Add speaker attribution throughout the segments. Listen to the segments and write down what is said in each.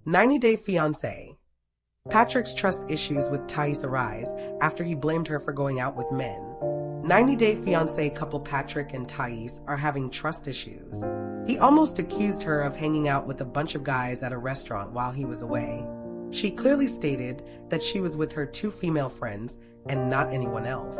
Speaker 1: 90-Day Fiancé. Patrick's trust issues with Thais arise after he blamed her for going out with men. 90-Day Fiancé couple Patrick and Thais are having trust issues. He almost accused her of hanging out with a bunch of guys at a restaurant while he was away. She clearly stated that she was with her two female friends and not anyone else.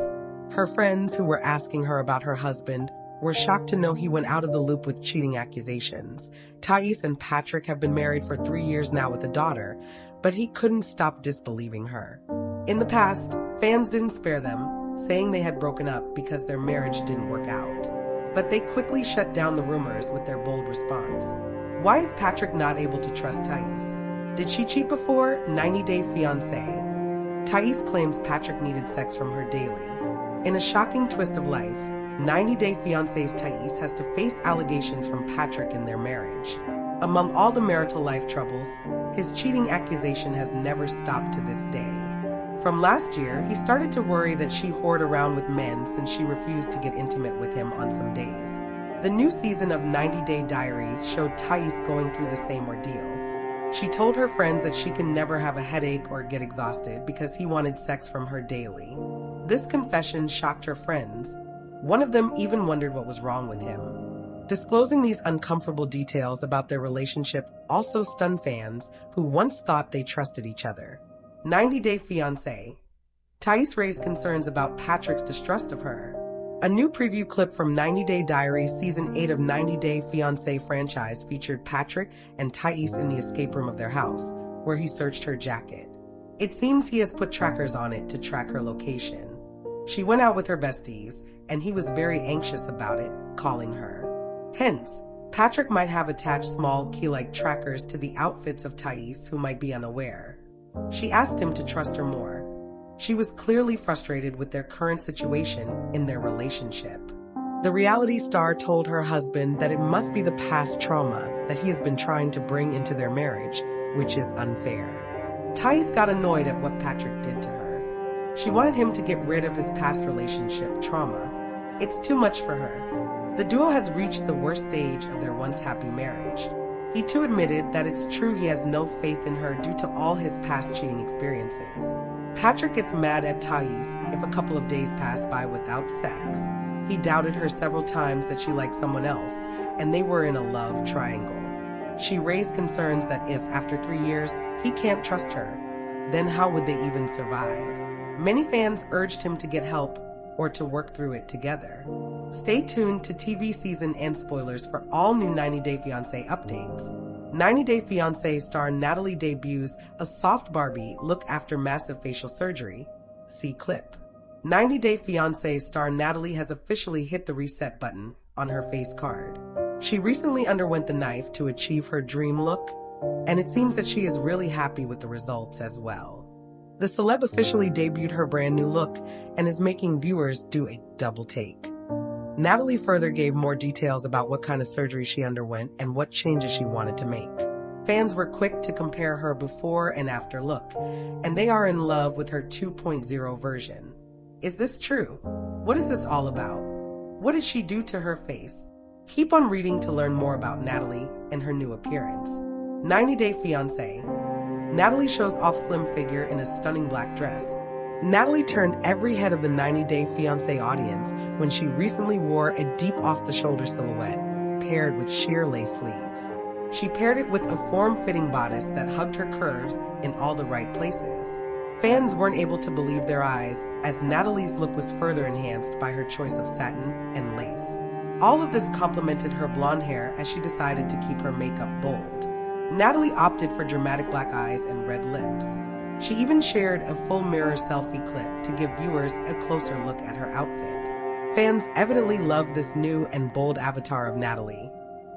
Speaker 1: Her friends, who were asking her about her husband, were shocked to know he went out of the loop with cheating accusations. Thais and Patrick have been married for 3 years now with a daughter, but he couldn't stop disbelieving her. In the past, fans didn't spare them, saying they had broken up because their marriage didn't work out. But they quickly shut down the rumors with their bold response. Why is Patrick not able to trust Thais? Did she cheat before? 90-Day Fiancé. Thais claims Patrick needed sex from her daily. In a shocking twist of life, 90-Day Fiancé's Thais has to face allegations from Patrick in their marriage. Among all the marital life troubles, his cheating accusation has never stopped to this day. From last year, he started to worry that she whored around with men since she refused to get intimate with him on some days. The new season of 90-Day Diaries showed Thais going through the same ordeal. She told her friends that she can never have a headache or get exhausted because he wanted sex from her daily. This confession shocked her friends. One of them even wondered what was wrong with him. Disclosing these uncomfortable details about their relationship also stunned fans who once thought they trusted each other. 90-Day Fiancé. Thais raised concerns about Patrick's distrust of her. A new preview clip from 90-Day Diaries Season 8 of 90-Day Fiancé franchise featured Patrick and Thais in the escape room of their house, where he searched her jacket. It seems he has put trackers on it to track her location. She went out with her besties, and he was very anxious about it, calling her. Hence, Patrick might have attached small key-like trackers to the outfits of Thais who might be unaware. She asked him to trust her more. She was clearly frustrated with their current situation in their relationship. The reality star told her husband that it must be the past trauma that he has been trying to bring into their marriage, which is unfair. Thais got annoyed at what Patrick did to her. She wanted him to get rid of his past relationship trauma. It's too much for her. The duo has reached the worst stage of their once happy marriage. He too admitted that it's true he has no faith in her due to all his past cheating experiences. Patrick gets mad at Thais if a couple of days pass by without sex. He doubted her several times that she liked someone else, and they were in a love triangle. She raised concerns that if, after 3 years, he can't trust her, then how would they even survive? Many fans urged him to get help or to work through it together. Stay tuned to TV season and spoilers for all new 90-Day Fiancé updates. 90-Day Fiancé star Natalie debuts a soft Barbie look after massive facial surgery. See clip. 90-Day Fiancé star Natalie has officially hit the reset button on her face card. She recently underwent the knife to achieve her dream look, and it seems that she is really happy with the results as well. The celeb officially debuted her brand new look and is making viewers do a double take. Natalie further gave more details about what kind of surgery she underwent and what changes she wanted to make. Fans were quick to compare her before and after look, and they are in love with her 2.0 version. Is this true? What is this all about? What did she do to her face? Keep on reading to learn more about Natalie and her new appearance. 90-Day Fiancé. Natalie shows off slim figure in a stunning black dress. Natalie turned every head of the 90-Day Fiancé audience when she recently wore a deep off-the-shoulder silhouette, paired with sheer lace sleeves. She paired it with a form-fitting bodice that hugged her curves in all the right places. Fans weren't able to believe their eyes, as Natalie's look was further enhanced by her choice of satin and lace. All of this complemented her blonde hair as she decided to keep her makeup bold. Natalie opted for dramatic black eyes and red lips. She even shared a full mirror selfie clip to give viewers a closer look at her outfit. Fans evidently love this new and bold avatar of Natalie,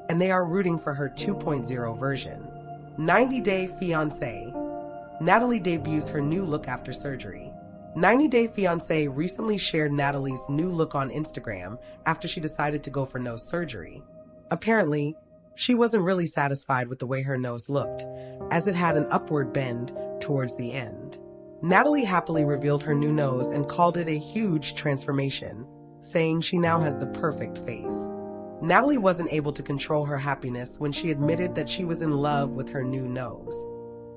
Speaker 1: and they are rooting for her 2.0 version. 90-Day Fiancé. Natalie debuts her new look after surgery. 90-Day Fiancé recently shared Natalie's new look on Instagram after she decided to go for nose surgery. Apparently, she wasn't really satisfied with the way her nose looked, as it had an upward bend towards the end. Natalie happily revealed her new nose and called it a huge transformation, saying she now has the perfect face. Natalie wasn't able to control her happiness when she admitted that she was in love with her new nose.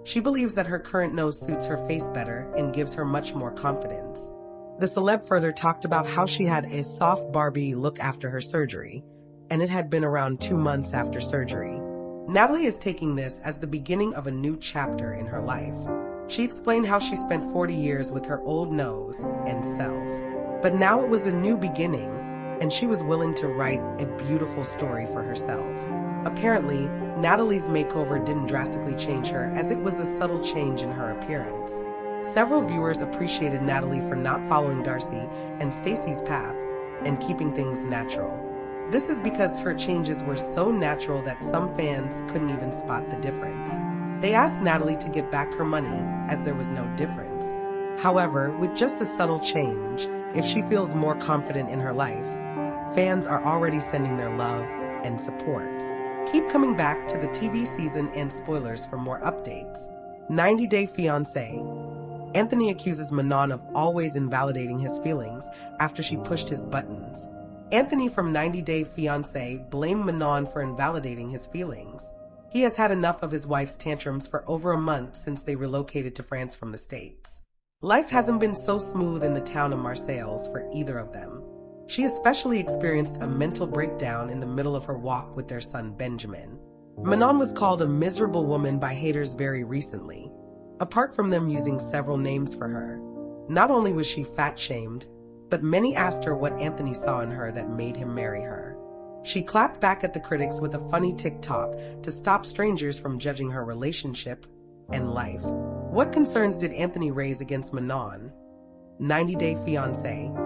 Speaker 1: She believes that her current nose suits her face better and gives her much more confidence. The celeb further talked about how she had a soft Barbie look after her surgery, and it had been around 2 months after surgery. Natalie is taking this as the beginning of a new chapter in her life. She explained how she spent 40 years with her old nose and self, but now it was a new beginning, and she was willing to write a beautiful story for herself. Apparently, Natalie's makeover didn't drastically change her, as it was a subtle change in her appearance. Several viewers appreciated Natalie for not following Darcy and Stacy's path and keeping things natural. This is because her changes were so natural that some fans couldn't even spot the difference. They asked Natalie to get back her money, as there was no difference. However, with just a subtle change, if she feels more confident in her life, fans are already sending their love and support. Keep coming back to the TV season and spoilers for more updates. 90 Day Fiancé. Anthony accuses Manon of always invalidating his feelings after she pushed his buttons. Anthony from 90 Day Fiancé blamed Manon for invalidating his feelings. He has had enough of his wife's tantrums for over a month since they relocated to France from the States. Life hasn't been so smooth in the town of Marseilles for either of them. She especially experienced a mental breakdown in the middle of her walk with their son Benjamin. Manon was called a miserable woman by haters very recently, apart from them using several names for her. Not only was she fat-shamed, but many asked her what Anthony saw in her that made him marry her. She clapped back at the critics with a funny TikTok to stop strangers from judging her relationship and life. What concerns did Anthony raise against Manon? 90 Day Fiancé.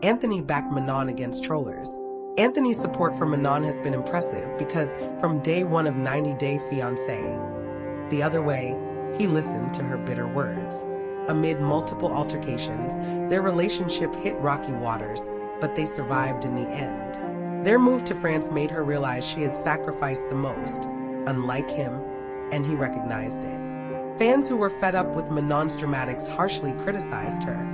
Speaker 1: Anthony backed Manon against trollers. Anthony's support for Manon has been impressive because from day one of 90 Day Fiancé, the other way, he listened to her bitter words. Amid multiple altercations, their relationship hit rocky waters, but they survived in the end. Their move to France made her realize she had sacrificed the most, unlike him, and he recognized it. Fans who were fed up with Manon's dramatics harshly criticized her,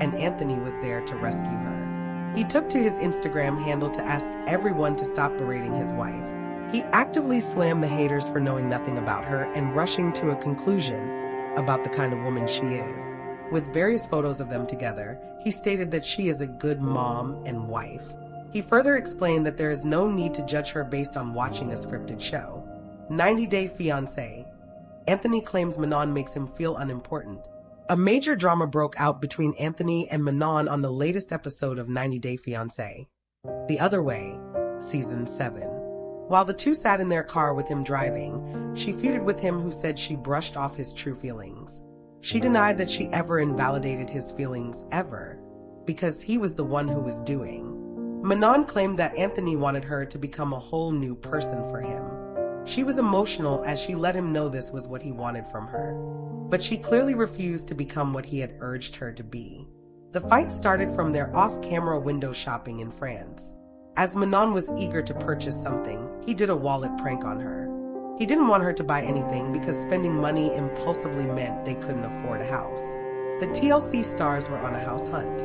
Speaker 1: and Anthony was there to rescue her. He took to his Instagram handle to ask everyone to stop berating his wife. He actively slammed the haters for knowing nothing about her and rushing to a conclusion about the kind of woman she is. With various photos of them together, he stated that she is a good mom and wife. He further explained that there is no need to judge her based on watching a scripted show. 90 Day Fiancé. Anthony claims Manon makes him feel unimportant. A major drama broke out between Anthony and Manon on the latest episode of 90 Day Fiancé. The Other Way, Season 7. While the two sat in their car with him driving, she feuded with him, who said she brushed off his true feelings. She denied that she ever invalidated his feelings ever, because he was the one who was doing. Manon claimed that Anthony wanted her to become a whole new person for him. She was emotional as she let him know this was what he wanted from her, but she clearly refused to become what he had urged her to be. The fight started from their off-camera window shopping in France. As Manon was eager to purchase something, he did a wallet prank on her. He didn't want her to buy anything because spending money impulsively meant they couldn't afford a house. The TLC stars were on a house hunt.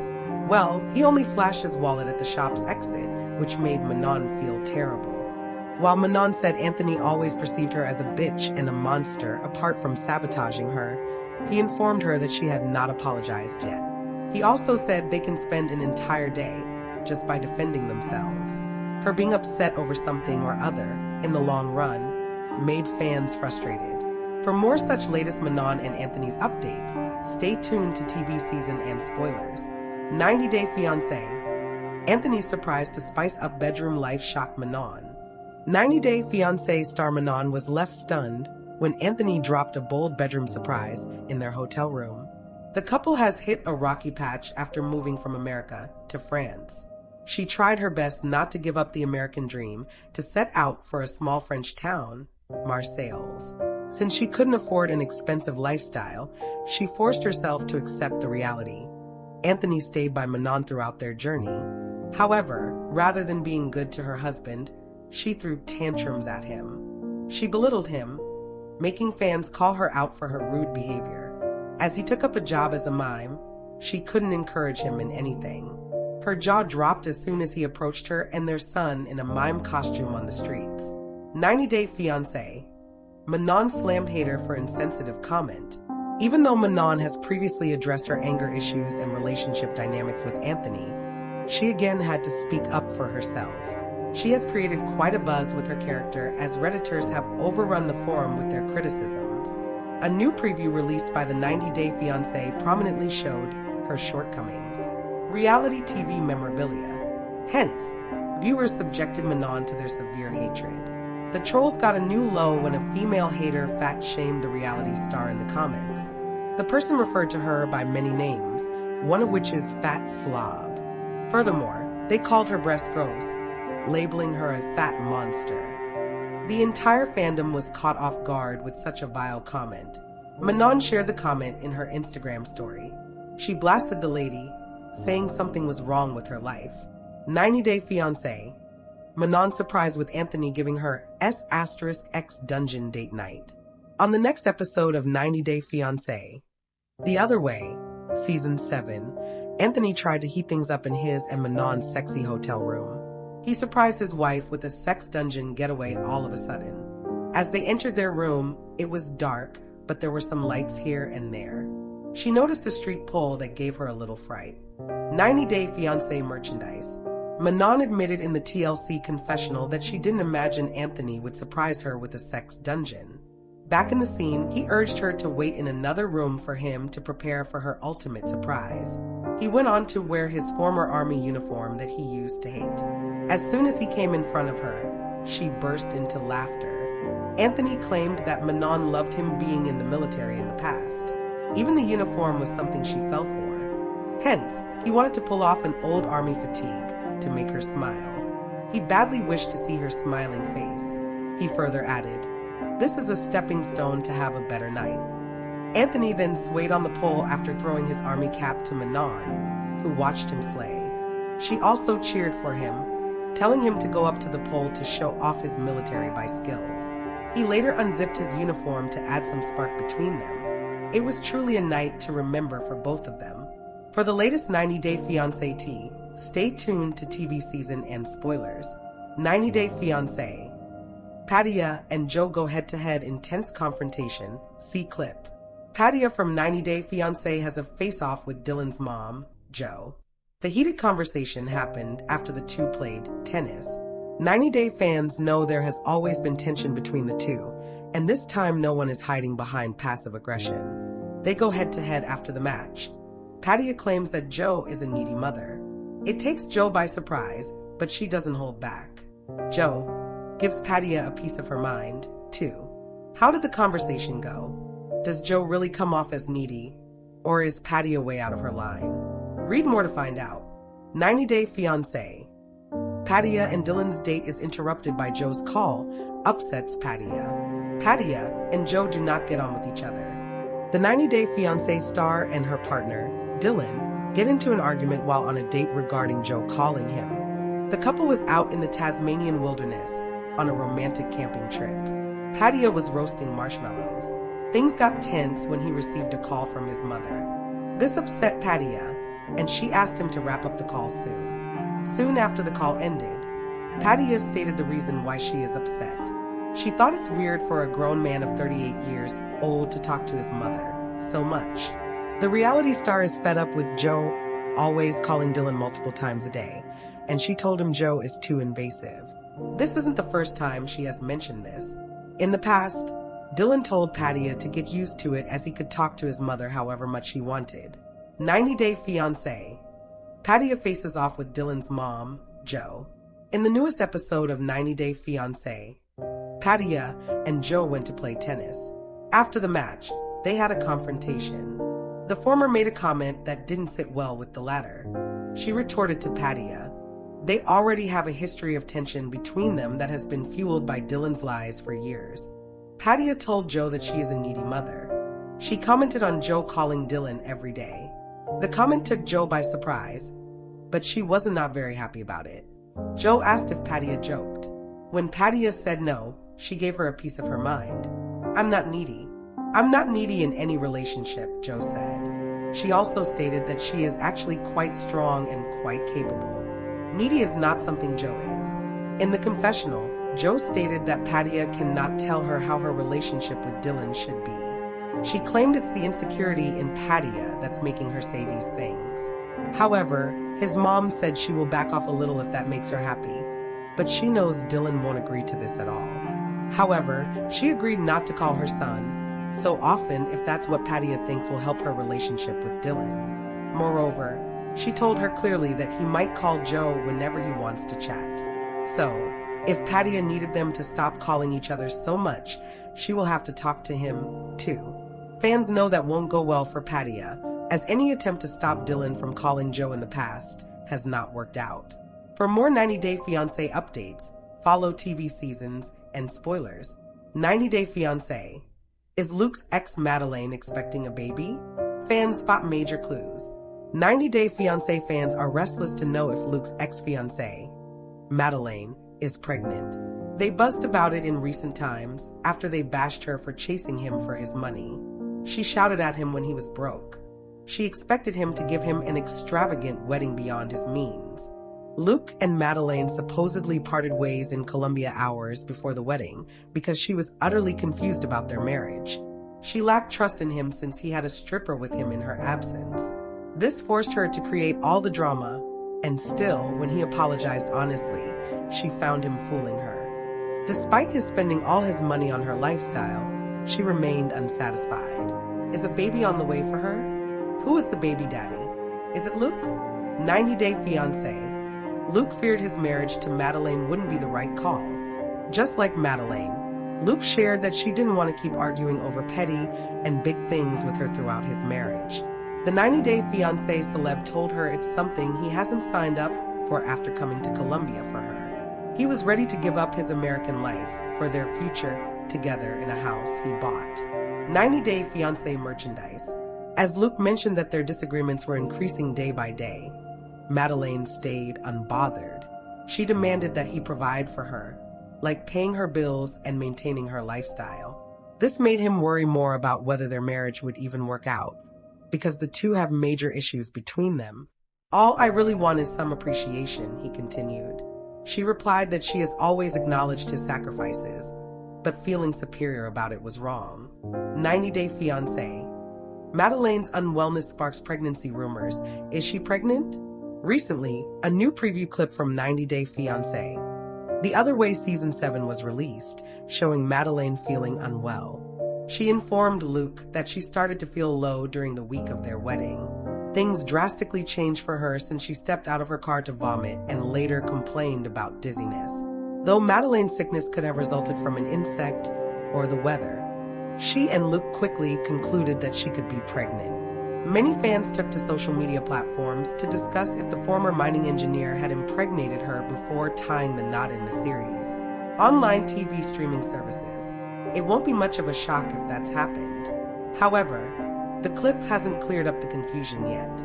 Speaker 1: Well, he only flashed his wallet at the shop's exit, which made Manon feel terrible. While Manon said Anthony always perceived her as a bitch and a monster apart from sabotaging her, he informed her that she had not apologized yet. He also said they can spend an entire day just by defending themselves. Her being upset over something or other, in the long run, made fans frustrated. For more such latest Manon and Anthony's updates, stay tuned to TV season and spoilers. 90 Day Fiancé. Anthony's surprise to spice up bedroom life shocked Manon. 90 Day Fiancé star Manon was left stunned when Anthony dropped a bold bedroom surprise in their hotel room. The couple has hit a rocky patch after moving from America to France. She tried her best not to give up the American dream to set out for a small French town, Marseilles. Since she couldn't afford an expensive lifestyle, she forced herself to accept the reality. Anthony stayed by Manon throughout their journey. However, rather than being good to her husband, she threw tantrums at him. She belittled him, making fans call her out for her rude behavior. As he took up a job as a mime, she couldn't encourage him in anything. Her jaw dropped as soon as he approached her and their son in a mime costume on the streets. 90 Day Fiancé. Manon slammed Hater for insensitive comment. Even though Manon has previously addressed her anger issues and relationship dynamics with Anthony, she again had to speak up for herself. She has created quite a buzz with her character as Redditors have overrun the forum with their criticisms. A new preview released by the 90 Day Fiancé prominently showed her shortcomings. Reality TV memorabilia. Hence, viewers subjected Manon to their severe hatred. The trolls got a new low when a female hater fat-shamed the reality star in the comments. The person referred to her by many names, one of which is Fat Slob. Furthermore, they called her breasts gross, labeling her a fat monster. The entire fandom was caught off guard with such a vile comment. Manon shared the comment in her Instagram story. She blasted the lady, saying something was wrong with her life. 90 Day Fiancé. Manon surprised with Anthony giving her S*X dungeon date night. On the next episode of 90 Day Fiancé, The Other Way, Season 7, Anthony tried to heat things up in his and Manon's sexy hotel room. He surprised his wife with a sex dungeon getaway all of a sudden. As they entered their room, it was dark, but there were some lights here and there. She noticed a street pole that gave her a little fright. 90 Day Fiancé merchandise. Manon admitted in the TLC confessional that she didn't imagine Anthony would surprise her with a sex dungeon. Back in the scene, he urged her to wait in another room for him to prepare for her ultimate surprise. He went on to wear his former army uniform that he used to hate. As soon as he came in front of her, she burst into laughter. Anthony claimed that Manon loved him being in the military in the past. Even the uniform was something she fell for. Hence, he wanted to pull off an old army fatigue to make her smile. He badly wished to see her smiling face. He further added, "This is a stepping stone to have a better night." Anthony then swayed on the pole after throwing his army cap to Manon, who watched him slay. She also cheered for him, telling him to go up to the pole to show off his military skills. He later unzipped his uniform to add some spark between them. It was truly a night to remember for both of them. For the latest 90 Day Fiancé tea, stay tuned to TV season and spoilers. 90 Day Fiancé. Padilla and Joe go head-to-head in tense confrontation. See clip. Padilla from 90 Day Fiancé has a face-off with Dylan's mom, Joe. The heated conversation happened after the two played tennis. 90 Day fans know there has always been tension between the two, and this time no one is hiding behind passive aggression. They go head-to-head after the match. Padilla claims that Joe is a needy mother. It takes Joe by surprise, but she doesn't hold back. Joe gives Padilla a piece of her mind, too. How did the conversation go? Does Joe really come off as needy, or is Padilla way out of her line? Read more to find out. 90 Day Fiancé. Padilla and Dylan's date is interrupted by Joe's call, upsets Padilla. Padilla and Joe do not get on with each other. The 90 Day Fiancé star and her partner, Dylan, get into an argument while on a date regarding Joe calling him. The couple was out in the Tasmanian wilderness on a romantic camping trip. Padilla was roasting marshmallows. Things got tense when he received a call from his mother. This upset Padilla, and she asked him to wrap up the call soon. Soon after the call ended, Padilla stated the reason why she is upset. She thought it's weird for a grown man of 38 years old to talk to his mother so much. The reality star is fed up with Joe always calling Dylan multiple times a day, and she told him Joe is too invasive. This isn't the first time she has mentioned this. In the past, Dylan told Padilla to get used to it as he could talk to his mother however much he wanted. 90 Day Fiancé. Padilla faces off with Dylan's mom, Joe. In the newest episode of 90 Day Fiancé, Padilla and Joe went to play tennis. After the match, they had a confrontation. The former made a comment that didn't sit well with the latter. She retorted to Padilla. They already have a history of tension between them that has been fueled by Dylan's lies for years. Padilla told Joe that she is a needy mother. She commented on Joe calling Dylan every day. The comment took Joe by surprise, but she was not very happy about it. Joe asked if Padilla joked. When Padilla said no, she gave her a piece of her mind. "I'm not needy. I'm not needy in any relationship," Joe said. She also stated that she is actually quite strong and quite capable. Needy is not something Joe is. In the confessional, Joe stated that Padia cannot tell her how her relationship with Dylan should be. She claimed it's the insecurity in Padia that's making her say these things. However, his mom said she will back off a little if that makes her happy, but she knows Dylan won't agree to this at all. However, she agreed not to call her son so often if that's what Padia thinks will help her relationship with Dylan. Moreover, she told her clearly that he might call Joe whenever he wants to chat. So, if Padia needed them to stop calling each other so much, she will have to talk to him, too. Fans know that won't go well for Padia, as any attempt to stop Dylan from calling Joe in the past has not worked out. For more 90 Day Fiancé updates, follow TV seasons and spoilers. 90 Day Fiancé. Is Luke's ex Madeleine expecting a baby? Fans spot major clues. 90 Day Fiancé fans are restless to know if Luke's ex-fiancée, Madeleine, is pregnant. They buzzed about it in recent times after they bashed her for chasing him for his money. She shouted at him when he was broke. She expected him to give him an extravagant wedding beyond his means. Luke and Madeleine supposedly parted ways in Colombia hours before the wedding because she was utterly confused about their marriage. She lacked trust in him since he had a stripper with him in her absence. This forced her to create all the drama, and still, when he apologized honestly, she found him fooling her. Despite his spending all his money on her lifestyle, she remained unsatisfied. Is a baby on the way for her? Who is the baby daddy? Is it Luke? 90 Day Fiancé. Luke feared his marriage to Madeleine wouldn't be the right call. Just like Madeleine, Luke shared that she didn't want to keep arguing over petty and big things with her throughout his marriage. The 90 Day Fiancé celeb told her it's something he hasn't signed up for after coming to Colombia for her. He was ready to give up his American life for their future together in a house he bought. 90 Day Fiancé merchandise. As Luke mentioned that their disagreements were increasing day by day, Madeleine stayed unbothered. She demanded that he provide for her, like paying her bills and maintaining her lifestyle. This made him worry more about whether their marriage would even work out, because the two have major issues between them. All I really want is some appreciation, he continued. She replied that she has always acknowledged his sacrifices, but feeling superior about it was wrong. 90 Day Fiancé. Madeleine's unwellness sparks pregnancy rumors. Is she pregnant? Recently, a new preview clip from 90 Day Fiancé, The Other Way Season 7 was released, showing Madeleine feeling unwell. She informed Luke that she started to feel low during the week of their wedding. Things drastically changed for her since she stepped out of her car to vomit and later complained about dizziness. Though Madeleine's sickness could have resulted from an insect or the weather, she and Luke quickly concluded that she could be pregnant. Many fans took to social media platforms to discuss if the former mining engineer had impregnated her before tying the knot in the series. Online TV streaming services. It won't be much of a shock if that's happened. However, the clip hasn't cleared up the confusion yet.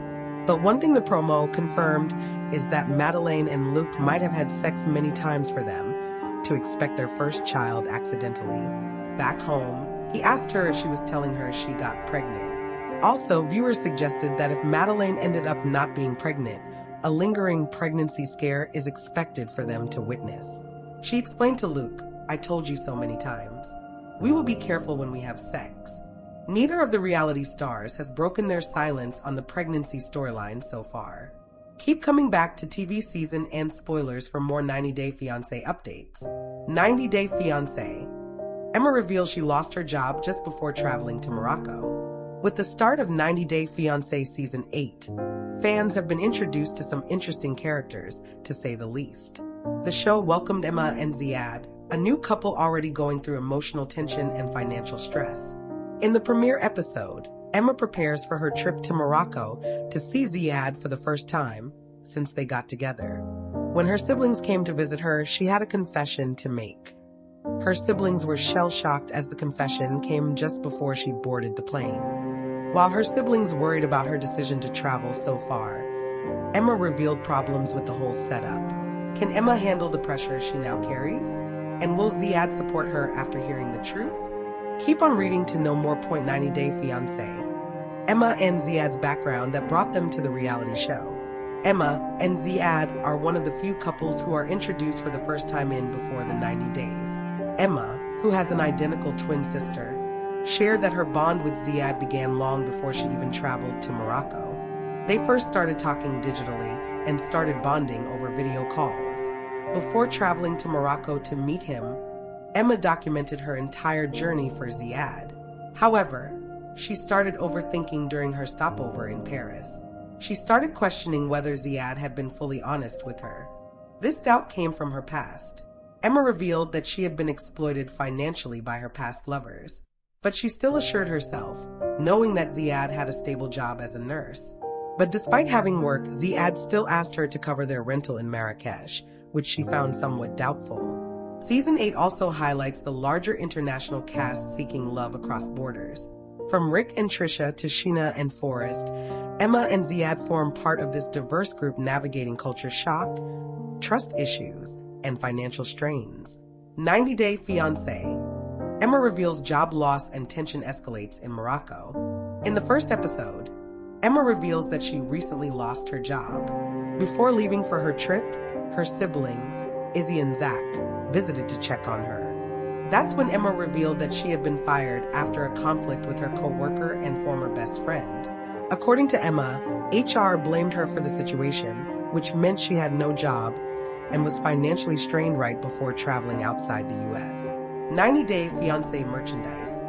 Speaker 1: But one thing the promo confirmed is that Madeleine and Luke might have had sex many times for them to expect their first child accidentally. Back home, he asked her if she was telling her she got pregnant. Also, viewers suggested that if Madeleine ended up not being pregnant, a lingering pregnancy scare is expected for them to witness. She explained to Luke, "I told you so many times. We will be careful when we have sex." Neither of the reality stars has broken their silence on the pregnancy storyline so far. Keep coming back to TV season and spoilers for more 90 Day Fiancé updates. 90 Day Fiancé. Emma reveals she lost her job just before traveling to Morocco. With the start of 90 Day Fiancé Season 8, fans have been introduced to some interesting characters, to say the least. The show welcomed Emma and Ziad, a new couple already going through emotional tension and financial stress. In the premiere episode, Emma prepares for her trip to Morocco to see Ziad for the first time since they got together. When her siblings came to visit her, she had a confession to make. Her siblings were shell-shocked as the confession came just before she boarded the plane. While her siblings worried about her decision to travel so far, Emma revealed problems with the whole setup. Can Emma handle the pressure she now carries? And will Ziad support her after hearing the truth? Keep on reading to know more. 90 Day Fiancé. Emma and Ziad's background that brought them to the reality show. Emma and Ziad are one of the few couples who are introduced for the first time in before the 90 days. Emma, who has an identical twin sister, shared that her bond with Ziad began long before she even traveled to Morocco. They first started talking digitally and started bonding over video calls. Before traveling to Morocco to meet him, Emma documented her entire journey for Ziad. However, she started overthinking during her stopover in Paris. She started questioning whether Ziad had been fully honest with her. This doubt came from her past. Emma revealed that she had been exploited financially by her past lovers, but she still assured herself, knowing that Ziad had a stable job as a nurse. But despite having work, Ziad still asked her to cover their rental in Marrakesh, which she found somewhat doubtful. Season 8 also highlights the larger international cast seeking love across borders. From Rick and Trisha to Sheena and Forrest, Emma and Ziad form part of this diverse group navigating culture shock, trust issues, and financial strains. 90-Day Fiancé. Emma reveals job loss and tension escalates in Morocco. In the first episode, Emma reveals that she recently lost her job. Before leaving for her trip, her siblings, Izzy and Zach, visited to check on her. That's when Emma revealed that she had been fired after a conflict with her co-worker and former best friend. According to Emma, HR blamed her for the situation, which meant she had no job and was financially strained right before traveling outside the US. 90-Day Fiancé merchandise.